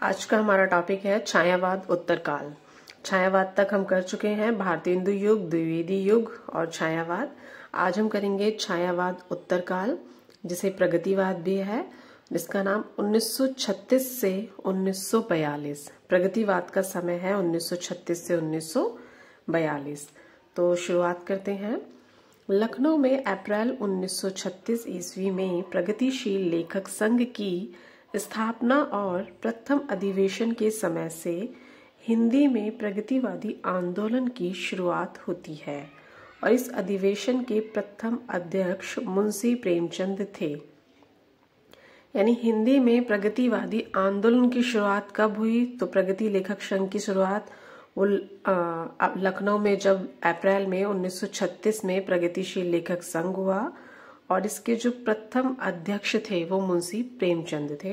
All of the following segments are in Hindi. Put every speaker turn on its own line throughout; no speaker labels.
आज का हमारा टॉपिक है छायावाद उत्तरकाल। छायावाद तक हम कर चुके हैं, भारतीय हिंदू युग, द्विवेदी युग और छायावाद। आज हम करेंगे छायावाद उत्तरकाल, जिसे प्रगतिवाद भी है, जिसका नाम 1936 से 1942। प्रगतिवाद का समय है 1936 से 1942। तो शुरुआत करते हैं। लखनऊ में अप्रैल 1936 ईस्वी में प्रगतिशील लेखक संघ की स्थापना और प्रथम अधिवेशन के समय से हिंदी में प्रगतिवादी आंदोलन की शुरुआत होती है और इस अधिवेशन के प्रथम अध्यक्ष मुंशी प्रेमचंद थे। यानी हिंदी में प्रगतिवादी आंदोलन की शुरुआत कब हुई? तो प्रगति लेखक संघ की शुरुआत वो लखनऊ में जब अप्रैल में 1936 में प्रगतिशील लेखक संघ हुआ और इसके जो प्रथम अध्यक्ष थे वो मुंशी प्रेमचंद थे।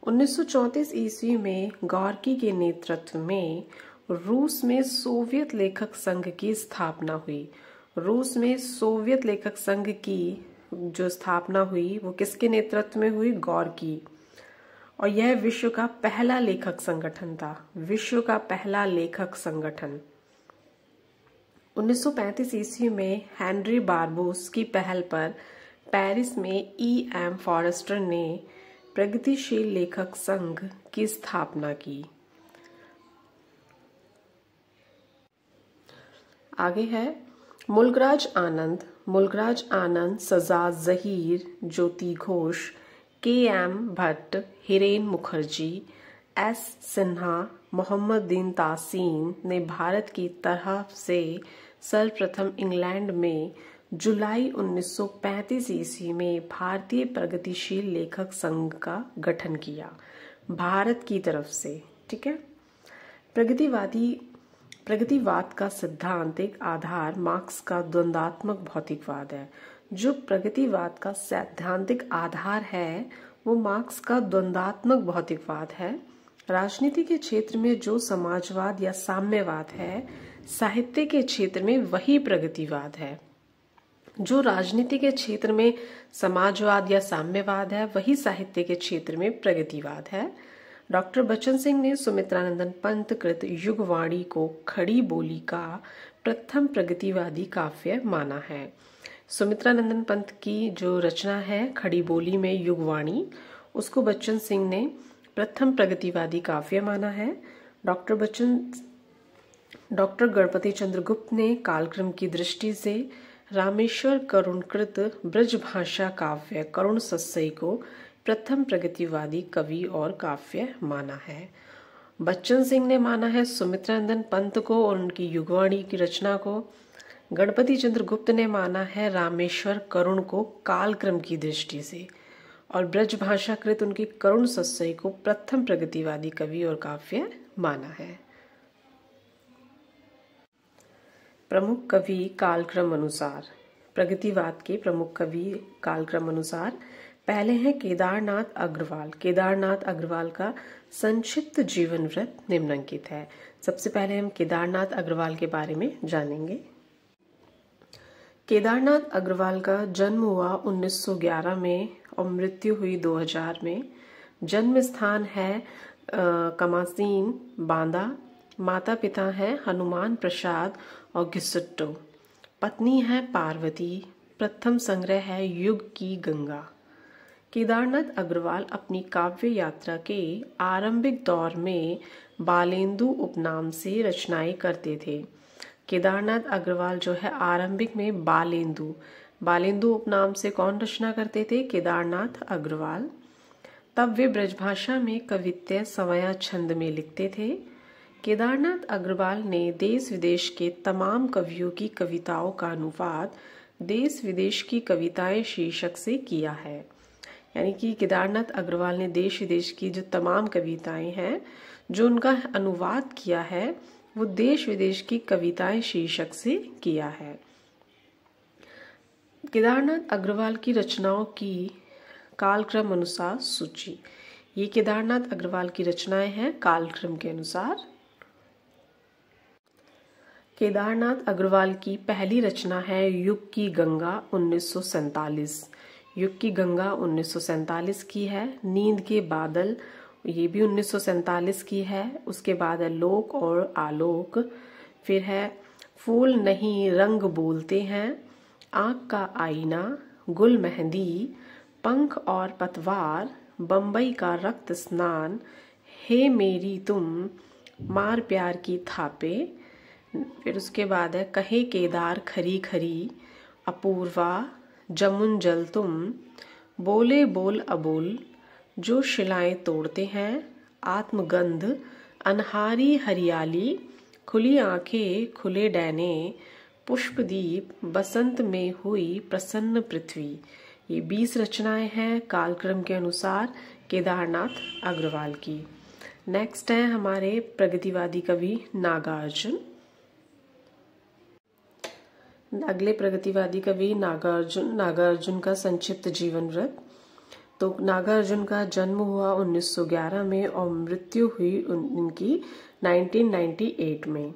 1934 ईस्वी में गॉर्की के नेतृत्व में रूस में सोवियत लेखक संघ की स्थापना हुई। रूस में सोवियत लेखक संघ की जो स्थापना हुई वो किसके नेतृत्व में हुई? गॉर्की। और यह विश्व का पहला लेखक संगठन था, विश्व का पहला लेखक संगठन। 1935 ईस्वी में हेनरी बारबोस की पहल पर पेरिस में E.M. फॉरेस्टर ने प्रगतिशील लेखक संघ की स्थापना की। आगे है मुल्कराज आनंद, सजाद जहीर, ज्योति घोष, K.M. भट्ट, हिरेन मुखर्जी, S. सिन्हा, मोहम्मद दिन तासीन ने भारत की तरफ से सर्वप्रथम इंग्लैंड में जुलाई 1935 ईस्वी में भारतीय प्रगतिशील लेखक संघ का गठन किया, भारत की तरफ से। ठीक है। प्रगतिवाद का सैद्धांतिक आधार मार्क्स का द्वंद्वात्मक भौतिकवाद है। जो प्रगतिवाद का सैद्धांतिक आधार है वो मार्क्स का द्वंद्वात्मक भौतिकवाद है। राजनीति के क्षेत्र में जो समाजवाद या साम्यवाद है, साहित्य के क्षेत्र में वही प्रगतिवाद है। जो राजनीति के क्षेत्र में समाजवाद या साम्यवाद है वही साहित्य के क्षेत्र में प्रगतिवाद है। डॉक्टर बच्चन सिंह ने सुमित्रानंदन पंत कृत युगवाणी को खड़ी बोली का प्रथम प्रगतिवादी काव्य माना है। सुमित्रानंदन पंत की जो रचना है खड़ी बोली में युगवाणी, उसको बच्चन सिंह ने प्रथम प्रगतिवादी काव्य माना है। डॉक्टर गणपति चंद्र गुप्त ने कालक्रम की दृष्टि से रामेश्वर करुणकृत ब्रजभाषा काव्य करुण सस्सई को प्रथम प्रगतिवादी कवि और काव्य माना है। बच्चन सिंह ने माना है सुमित्रानंदन पंत को और उनकी युगवाणी की रचना को। गणपति चंद्र गुप्त ने माना है रामेश्वर करुण को कालक्रम की दृष्टि से, और ब्रजभाषा कृत उनकी करुण सस्सई को प्रथम प्रगतिवादी कवि और काव्य माना है। प्रमुख कवि कालक्रम अनुसार, प्रगतिवाद के प्रमुख कवि कालक्रम अनुसार पहले हैं केदारनाथ अग्रवाल। केदारनाथ अग्रवाल का संक्षिप्त जीवन वृत्त निम्नलिखित है। सबसे पहले हम केदारनाथ अग्रवाल के बारे में जानेंगे। केदारनाथ अग्रवाल का जन्म हुआ 1911 में और मृत्यु हुई 2000 में। जन्म स्थान है कमासीन, बांदा। माता पिता हैं हनुमान प्रसाद और घिसुट्टो। पत्नी है पार्वती। प्रथम संग्रह है युग की गंगा। केदारनाथ अग्रवाल अपनी काव्य यात्रा के आरंभिक दौर में बालेंदु उपनाम से रचनाएं करते थे। केदारनाथ अग्रवाल जो है आरंभिक में बालेंदु उपनाम से कौन रचना करते थे? केदारनाथ अग्रवाल। तब वे ब्रजभाषा में कवित्य सवया छंद में लिखते थे। केदारनाथ अग्रवाल ने देश विदेश के तमाम कवियों की कविताओं का अनुवाद देश विदेश की कविताएं शीर्षक से किया है। यानी कि केदारनाथ अग्रवाल ने देश विदेश की जो तमाम कविताएं हैं जो उनका अनुवाद किया है वो देश विदेश की कविताएं शीर्षक से किया है। केदारनाथ अग्रवाल की रचनाओं की कालक्रम अनुसार सूची। ये केदारनाथ अग्रवाल की रचनाएं हैं कालक्रम के अनुसार। केदारनाथ अग्रवाल की पहली रचना है युग की गंगा 1947। युग की गंगा 1947 की है। नींद के बादल ये भी 1947 की है। उसके बाद है लोक और आलोक। फिर है फूल नहीं रंग बोलते हैं, आंख का आईना, गुल मेहंदी, पंख और पतवार, बम्बई का रक्त स्नान, हे मेरी तुम, मार प्यार की थापे। फिर उसके बाद है कहे केदार खरी खरी, अपूर्वा, जमुन जल तुम, बोले बोल अबोल, जो शिलाएं तोड़ते हैं, आत्मगंध, अनहारी हरियाली, खुली आंखें खुले डैने, पुष्पदीप, बसंत में हुई प्रसन्न पृथ्वी। ये 20 रचनाएं हैं कालक्रम के अनुसार केदारनाथ अग्रवाल की। नेक्स्ट है हमारे प्रगतिवादी कवि नागार्जुन। अगले प्रगतिवादी कवि नागार्जुन का संक्षिप्त जीवन वृत्त। तो नागार्जुन का जन्म हुआ 1911 में और मृत्यु हुई इनकी 1998 में।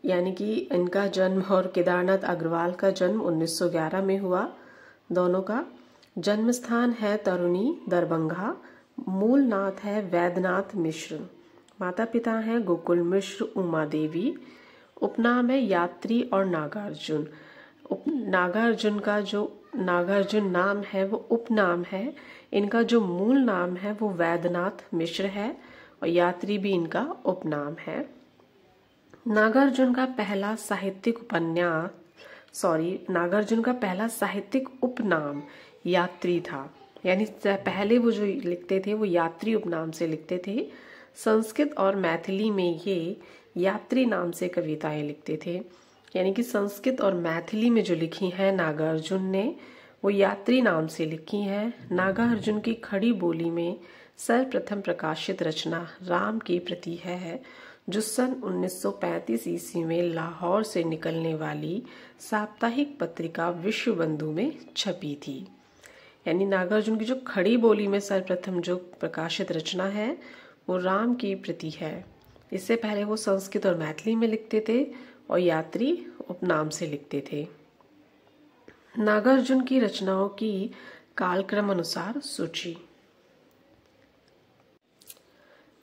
यानी कि इनका जन्म और केदारनाथ अग्रवाल का जन्म 1911 में हुआ। दोनों का जन्म स्थान है तरुणी दरभंगा। मूल नाथ है वैद्यनाथ मिश्र। माता पिता हैं गोकुल मिश्र, उमा देवी। उपनाम है यात्री और नागार्जुन। नागार्जुन का जो नागार्जुन नाम है वो उपनाम है। इनका जो मूल नाम है वो वैद्यनाथ मिश्र है और यात्री भी इनका उपनाम है। नागार्जुन का पहला साहित्यिक उपनाम यात्री था। यानी पहले वो जो लिखते थे वो यात्री उपनाम से लिखते थे। संस्कृत और मैथिली में ये यात्री नाम से कविताएं लिखते थे। यानी कि संस्कृत और मैथिली में जो लिखी हैं नागार्जुन ने वो यात्री नाम से लिखी हैं। नागार्जुन की खड़ी बोली में सर्वप्रथम प्रकाशित रचना राम की प्रति है, जो सन 1935 ईस्वी में लाहौर से निकलने वाली साप्ताहिक पत्रिका विश्व बंधु में छपी थी। यानी नागार्जुन की जो खड़ी बोली में सर्वप्रथम जो प्रकाशित रचना है वो राम की प्रति है। इससे पहले वो संस्कृत और मैथिली में लिखते थे और यात्री उपनाम से लिखते थे। नागार्जुन की रचनाओं की कालक्रम अनुसार सूची।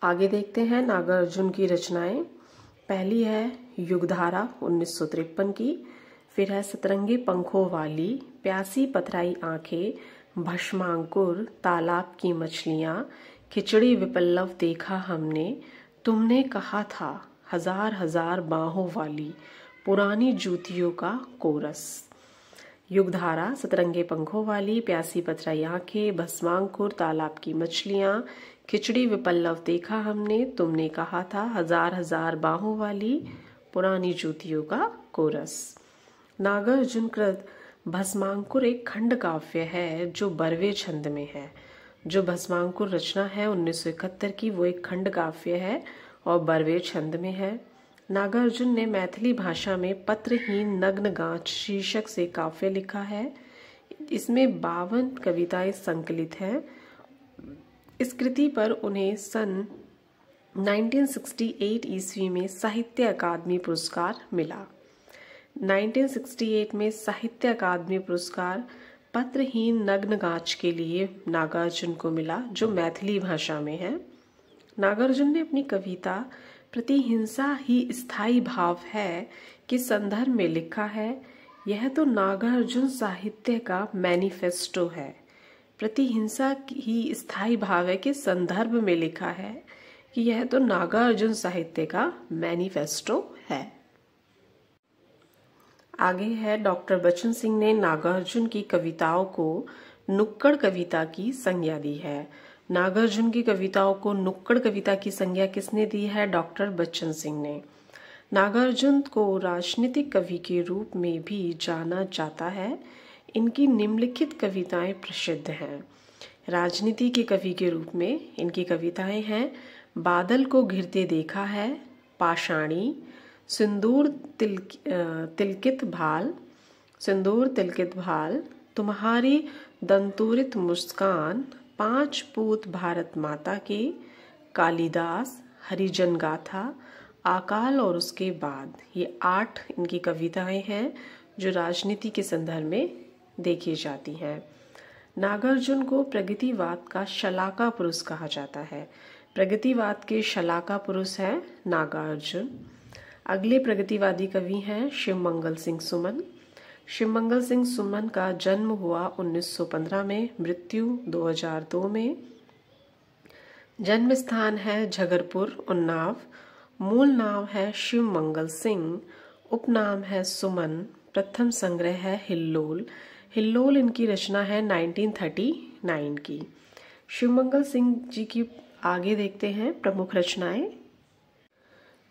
आगे देखते हैं नागार्जुन की रचनाएं। पहली है युगधारा 1953 की। फिर है सतरंगी पंखों वाली, प्यासी पथराई आंखें, भस्मांकुर, तालाब की मछलियां, खिचड़ी विपल्लव देखा हमने, तुमने कहा था, हजार हजार बाहों वाली, पुरानी जूतियों का कोरस। युगधारा, सतरंगे पंखों वाली, प्यासी पथराई आंखें, भस्मांकुर, तालाब की मछलियां, खिचड़ी विपल्लव देखा हमने, तुमने कहा था, हजार हजार बाहों वाली, पुरानी जूतियों का कोरस। नागार्जुन कृत भस्मांकुर एक खंड काव्य है जो बरवे छंद में है। जो भस्मांकुर रचना है 1971 की वो एक खंड काव्य है और बरवे छंद में है। नागार्जुन ने मैथिली भाषा में पत्रहीन नग्न गांच शीर्षक से काव्य लिखा है। इसमें 52 कविताएं संकलित हैं। इस कृति पर उन्हें सन 1968 ईस्वी में साहित्य अकादमी पुरस्कार मिला। 1968 में साहित्य अकादमी पुरस्कार पत्रहीन नग्न गांच के लिए नागार्जुन को मिला, जो मैथिली भाषा में है। नागार्जुन ने अपनी कविता प्रतिहिंसा ही स्थायी भाव है के संदर्भ में लिखा है। यह तो नागार्जुन साहित्य का मैनिफेस्टो है। प्रतिहिंसा ही स्थायी भाव है के संदर्भ में लिखा है कि यह तो नागार्जुन साहित्य का मैनिफेस्टो है। आगे है डॉक्टर बच्चन सिंह ने नागार्जुन की कविताओं को नुक्कड़ कविता की संज्ञा दी है। नागार्जुन की कविताओं को नुक्कड़ कविता की संज्ञा किसने दी है? डॉक्टर बच्चन सिंह ने। नागार्जुन को राजनीतिक कवि के रूप में भी जाना जाता है। इनकी निम्नलिखित कविताएं प्रसिद्ध हैं। राजनीति के कवि के रूप में इनकी कविताएं हैं बादल को घिरते देखा है, पाषाणी, सिंदूर तिलकित भाल, तुम्हारी दंतुरित मुस्कान, 5 पूत भारत माता के, कालिदास, हरिजन गाथा, आकाल और उसके बाद। ये 8 इनकी कविताएं हैं जो राजनीति के संदर्भ में देखी जाती हैं। नागार्जुन को प्रगतिवाद का शलाका पुरुष कहा जाता है। प्रगतिवाद के शलाका पुरुष है नागार्जुन। अगले प्रगतिवादी कवि हैं शिवमंगल सिंह सुमन। शिवमंगल सिंह सुमन का जन्म हुआ 1915 में, मृत्यु 2002 में। जन्म स्थान है झगरपुर, उन्नाव। मूल नाम है शिवमंगल सिंह, उपनाम है सुमन। प्रथम संग्रह है हिल्लोल। हिल्लोल इनकी रचना है 1939 की। शिवमंगल सिंह जी की आगे देखते हैं प्रमुख रचनाएं।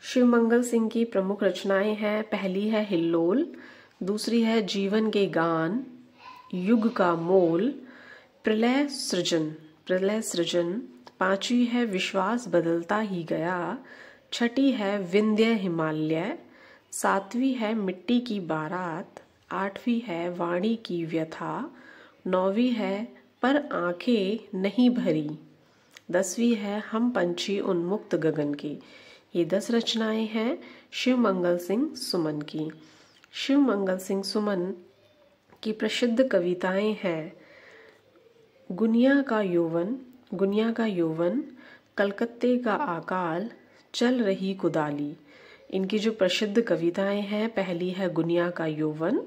शिवमंगल सिंह की प्रमुख रचनाएं हैं, पहली है हिल्लोल, दूसरी है जीवन के गान, युग का मोल, प्रलय सृजन, पांचवी है विश्वास बदलता ही गया, छठी है विंध्य हिमालय, सातवीं है मिट्टी की बारात, आठवीं है वाणी की व्यथा, नौवीं है पर आंखें नहीं भरी, 10वीं है हम पंछी उन्मुक्त गगन की। ये 10 रचनाएं हैं शिवमंगल सिंह सुमन की। शिवमंगल सिंह सुमन की प्रसिद्ध कविताएं हैं गुनिया का यौवन, कलकत्ते का आकाल, चल रही कुदाली। इनकी जो प्रसिद्ध कविताएं हैं, पहली है गुनिया का यौवन,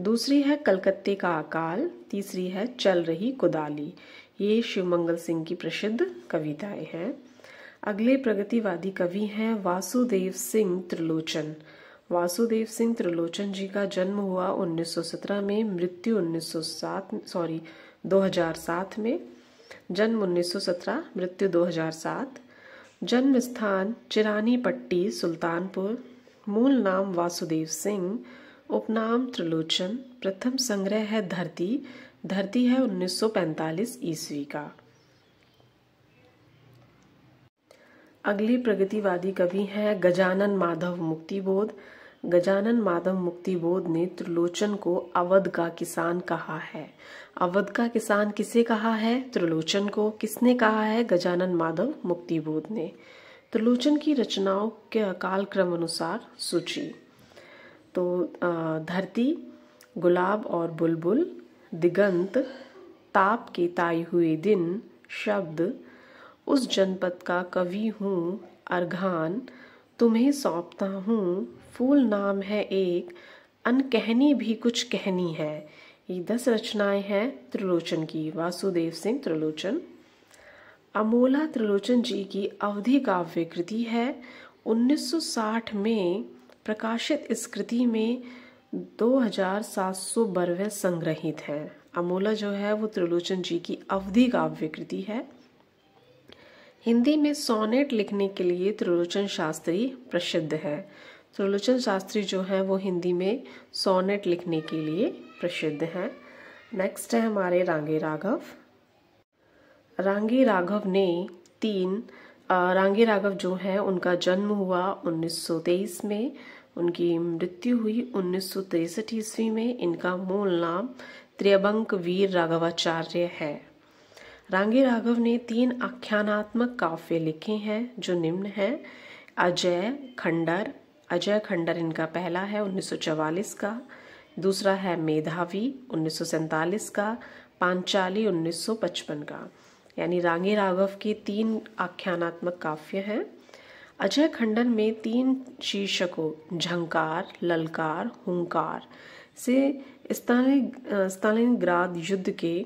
दूसरी है कलकत्ते का अकाल, तीसरी है चल रही कुदाली। ये शिवमंगल सिंह की प्रसिद्ध कविताएं हैं। अगले प्रगतिवादी कवि हैं वासुदेव सिंह त्रिलोचन। वासुदेव सिंह त्रिलोचन जी का जन्म हुआ 1917 में, मृत्यु 2007 में। जन्म 1917, मृत्यु 2007। जन्म स्थान चिरानी पट्टी, सुल्तानपुर। मूल नाम वासुदेव सिंह, उपनाम त्रिलोचन। प्रथम संग्रह है धरती है 1945 ईस्वी का। अगले प्रगतिवादी कवि हैं गजानन माधव मुक्तिबोध। गजानन माधव मुक्तिबोध ने त्रिलोचन को अवध का किसान कहा है। अवध का किसान किसे कहा है? त्रिलोचन को। किसने कहा है? गजानन माधव मुक्तिबोध ने। त्रिलोचन की रचनाओं के कालक्रम अनुसार सूची तो धरती, गुलाब और बुलबुल, दिगंत, ताप के ताई हुए दिन, शब्द, उस जनपद का कवि हूँ, अर्घान, तुम्हें सौंपता हूँ, फूल नाम है एक, अनकहनी भी कुछ कहनी है। ये 10 रचनाएं हैं त्रिलोचन की, वासुदेव सिंह त्रिलोचन। अमोला त्रिलोचन जी की अवधि काव्य कृति है। 1960 में प्रकाशित इस कृति में 2700 बरवे संग्रहित हैं। अमोला जो है वो त्रिलोचन जी की अवधि काव्य कृति है। हिंदी में सोनेट लिखने के लिए त्रिलोचन शास्त्री प्रसिद्ध है। त्रिलोचन शास्त्री जो है वो हिंदी में सोनेट लिखने के लिए प्रसिद्ध हैं। नेक्स्ट है हमारे रांगे राघव। रांगे राघव जो है उनका जन्म हुआ 1923 में, उनकी मृत्यु हुई 1963 ईस्वी में। इनका मूल नाम त्र्यंबक वीर राघवाचार्य है। रांगे राघव ने 3 आख्यानात्मक काव्य लिखे हैं जो निम्न हैं। अजय खंडर इनका पहला है 1944 का, दूसरा है मेधावी 1947 का, पांचाली 1955 का। यानी रांगे राघव के 3 आख्यानात्मक काव्य हैं। अजय खंडर में 3 शीर्षकों झंकार, ललकार, हुंकार से स्टालिनग्राद युद्ध के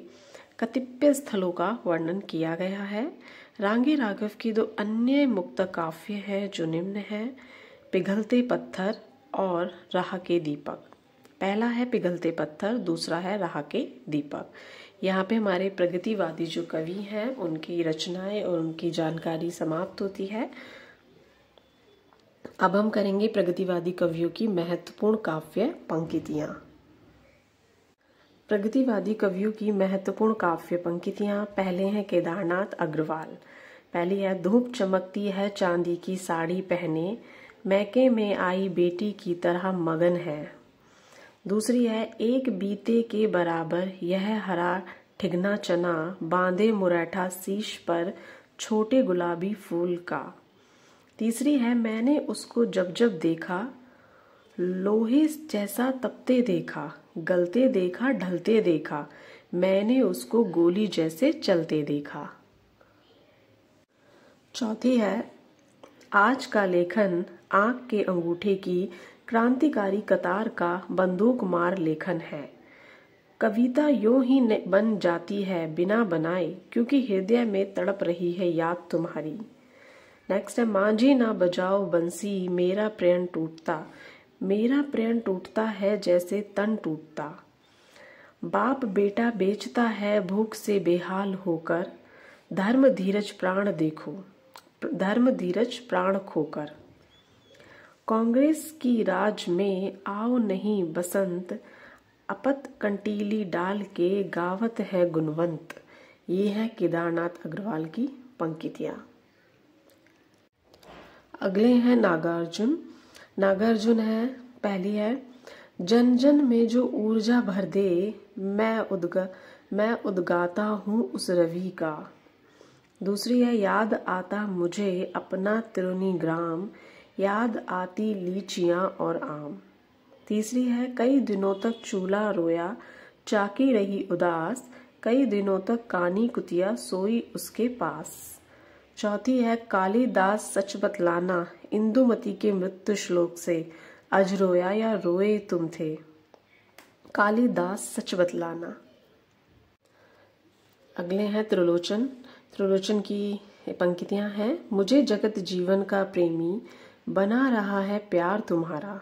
कतिपय स्थलों का वर्णन किया गया है। रांगे राघव की 2 अन्य मुक्त काव्य हैं जो निम्न हैं। पिघलते पत्थर और राह के दीपक। पहला है पिघलते पत्थर, दूसरा है राह के दीपक। यहाँ पे हमारे प्रगतिवादी जो कवि हैं उनकी रचनाएं और उनकी जानकारी समाप्त होती है। अब हम करेंगे प्रगतिवादी कवियों की महत्वपूर्ण काव्य पंक्तियां। प्रगतिवादी कवियों की महत्वपूर्ण काव्य पंक्तियां। पहले हैं केदारनाथ अग्रवाल। पहली है धूप चमकती है चांदी की साड़ी पहने, मैके में आई बेटी की तरह मगन है। दूसरी है एक बीते के बराबर यह हरा ठिगना चना, बांधे मुरैठा शीश पर छोटे गुलाबी फूल का। तीसरी है मैंने उसको जब जब देखा, लोहे जैसा तपते देखा, गलते देखा, ढलते देखा, मैंने उसको गोली जैसे चलते देखा। चौथी है, आज का लेखन आंख के अंगूठे की क्रांतिकारी कतार का बंदूक मार लेखन है। कविता यूं ही बन जाती है बिना बनाए, क्योंकि हृदय में तड़प रही है याद तुम्हारी। नेक्स्ट है, मांझी ना बजाओ बंसी मेरा प्रेम टूटता, मेरा प्रेम टूटता है जैसे तन टूटता। बाप बेटा बेचता है भूख से बेहाल होकर, धर्म धीरज प्राण देखो, धर्म धीरज प्राण खोकर। कांग्रेस की राज में आओ नहीं बसंत, अपत कंटीली डाल के गावत है गुणवंत। ये है केदारनाथ अग्रवाल की पंक्तियां। अगले हैं नागार्जुन। नागार्जुन है, पहली है, जन जन में जो ऊर्जा भर दे, मैं उद्गाता हूँ उस रवि का। दूसरी है, याद आता मुझे अपना त्रिनी ग्राम, याद आती लीचियां और आम। तीसरी है, कई दिनों तक चूल्हा रोया, चाकी रही उदास, कई दिनों तक कानी कुतिया सोई उसके पास। चौथी है, कालिदास सच बतलाना, इंदुमती के मृत्यु श्लोक से, अज रोया या रोए तुम थे। कालिदास सच बतलाना। अगले हैं त्रिलोचन। त्रिलोचन की पंक्तियां हैं, मुझे जगत जीवन का प्रेमी, बना रहा है प्यार तुम्हारा।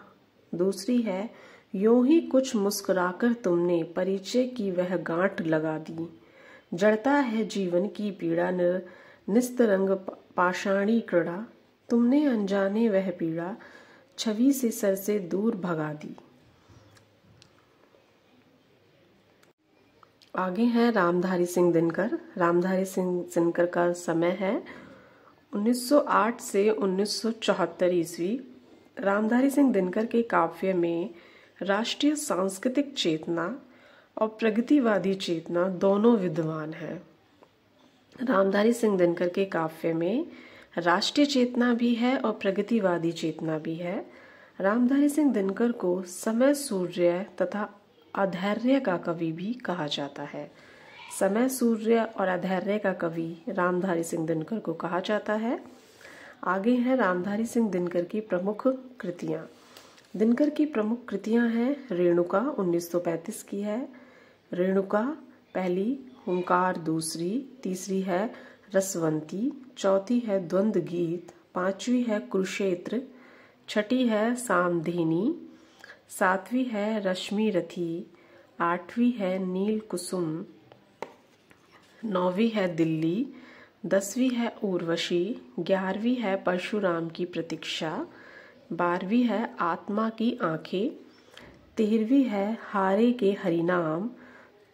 दूसरी है, यूं ही कुछ मुस्कुराकर तुमने परिचय की वह गांठ लगा दी, जड़ता है जीवन की पीड़ा निस्तरंग पाषाणी क्रीड़ा, तुमने अनजाने वह पीड़ा छवि से सर से दूर भगा दी। आगे है रामधारी सिंह दिनकर। रामधारी सिंह दिनकर का समय है 1908 से 1974 ईस्वी। रामधारी सिंह दिनकर के काव्य में राष्ट्रीय सांस्कृतिक चेतना और प्रगतिवादी चेतना दोनों विद्यमान है। रामधारी सिंह दिनकर के काव्य में राष्ट्रीय चेतना भी है और प्रगतिवादी चेतना भी है। रामधारी सिंह दिनकर को समय सूर्य तथा अधैर्य का कवि भी कहा जाता है। समय सूर्य और अधैर्य का कवि रामधारी सिंह दिनकर को कहा जाता है। आगे है रामधारी सिंह दिनकर की प्रमुख कृतियां। दिनकर की प्रमुख कृतियां हैं, रेणुका 1935 की है, रेणुका पहली, हुंकार दूसरी, तीसरी है रसवंती, चौथी है द्वंद्व गीत, पांचवी है कुरुक्षेत्र, छठी है सामधेनी, सातवीं है रश्मि रथी, आठवीं है नील कुसुम, नौवीं है दिल्ली, 10वीं है उर्वशी, 11वीं है परशुराम की प्रतीक्षा, 12वीं है आत्मा की आंखें, 13वीं है हारे के हरिनाम,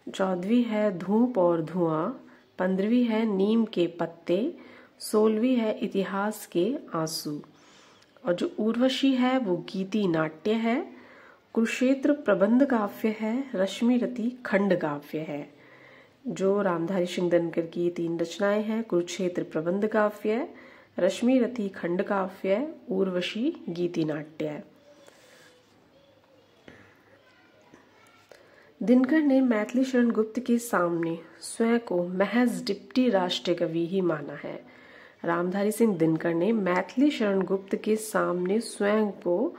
14वीं है धूप और धुआं, 15वीं है नीम के पत्ते, 16वीं है इतिहास के आंसू। और जो उर्वशी है वो गीति नाट्य है, कुरुक्षेत्र प्रबंध काव्य है, रश्मि रति खंड काव्य है। जो रामधारी सिंह दिनकर की 3 रचनाएं हैं, कुरुक्षेत्र प्रबंध काव्य, रश्मि रति खंड काव्य, उर्वशी गीति नाट्य है। दिनकर ने मैथिली शरण गुप्त के सामने स्वयं को महज डिप्टी राष्ट्रीय कवि ही माना है। रामधारी सिंह दिनकर ने मैथिली शरण गुप्त के सामने स्वयं को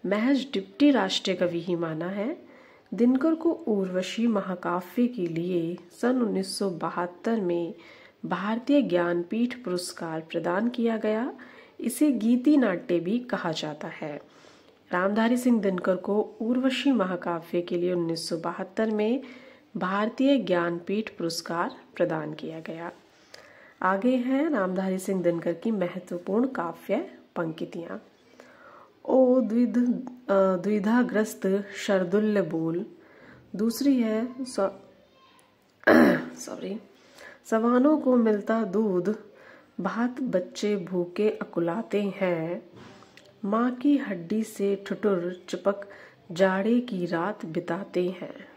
महज डिप्टी राष्ट्रीय कवि ही माना है। दिनकर को उर्वशी महाकाव्य के लिए सन 1972 में भारतीय ज्ञानपीठ पुरस्कार प्रदान किया गया। इसे गीति नाट्य भी कहा जाता है। रामधारी सिंह दिनकर को उर्वशी महाकाव्य के लिए 1972 में भारतीय ज्ञानपीठ पुरस्कार प्रदान किया गया। आगे है रामधारी सिंह दिनकर की महत्वपूर्ण काव्य पंक्तियां। ओ द्विधाग्रस्त शरदुल्य बोल। दूसरी है सवानों को मिलता दूध, भात बच्चे भूखे अकुलाते हैं, माँ की हड्डी से ठुठुर चिपक जाड़े की रात बिताते हैं।